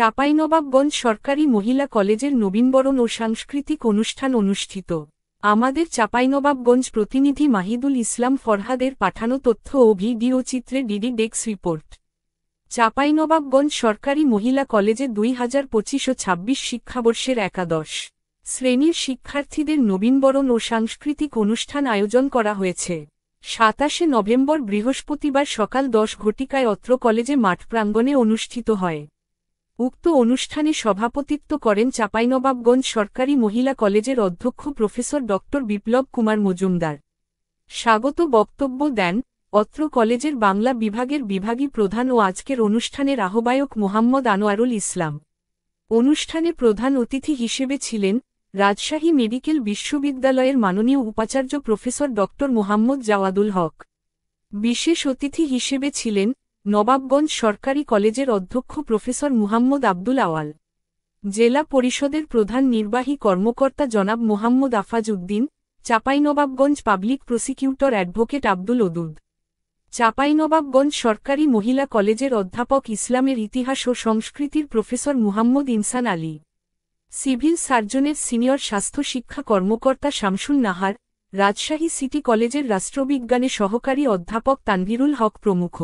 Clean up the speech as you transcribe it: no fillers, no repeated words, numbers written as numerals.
চাঁপাইনবাবগঞ্জ সরকারি মহিলা কলেজের নবীনবরণ ও সাংস্কৃতিক অনুষ্ঠান অনুষ্ঠিত। আমাদের চাঁপাইনবাবগঞ্জ প্রতিনিধি মাহিদুল ইসলাম ফরহাদের পাঠানো তথ্য ও ভিডিও চিত্রে ডিডি ডেস্ক রিপোর্ট। চাঁপাইনবাবগঞ্জ সরকারি মহিলা কলেজে 2025-26 শিক্ষাবর্ষের একাদশ শ্রেণীর শিক্ষার্থীদের নবীনবরণ ও সাংস্কৃতিক অনুষ্ঠান আয়োজন করা হয়েছে। 27 নভেম্বর বৃহস্পতিবার সকাল 10 ঘটিকায় অত্র কলেজে মাঠ প্রাঙ্গণে অনুষ্ঠিত হয়। উক্ত অনুষ্ঠানে সভাপতিত্ব করেন চাঁপাইনবাবগঞ্জ সরকারি মহিলা কলেজের অধ্যক্ষ প্রফেসর ড. বিপ্লব কুমার মজুমদার। স্বাগত বক্তব্য দেন অত্র কলেজের বাংলা বিভাগের বিভাগী প্রধান ও আজকের অনুষ্ঠানের আহ্বায়ক মোহাম্মদ আনোয়ারুল ইসলাম। অনুষ্ঠানে প্রধান অতিথি হিসেবে ছিলেন রাজশাহী মেডিকেল বিশ্ববিদ্যালয়ের মাননীয় উপাচার্য প্রফেসর ড. মোহাম্মদ জাওয়াদুল হক। বিশেষ অতিথি হিসেবে ছিলেন নবাবগঞ্জ সরকারি কলেজের অধ্যক্ষ প্রফেসর মুহাম্মদ আব্দুল আওয়াল, জেলা পরিষদের প্রধান নির্বাহী কর্মকর্তা জনাব Mohammad Afaz Uddin, Chapainawabganj public prosecutor advocate Abdul ওদুদ, চাঁপাইনবাবগঞ্জ সরকারি মহিলা কলেজের অধ্যাপক ইসলামের ইতিহাস ও সংস্কৃতির প্রফেসর মুহাম্মদ ইনসান আলী, সিভিল সার্জনের সিনিয়র স্বাস্থ্য শিক্ষা কর্মকর্তা শামসুন নাহার, রাজশাহী সিটি কলেজের রাষ্ট্রবিজ্ঞানে সহকারী অধ্যাপক তানভীরুল হক প্রমুখ।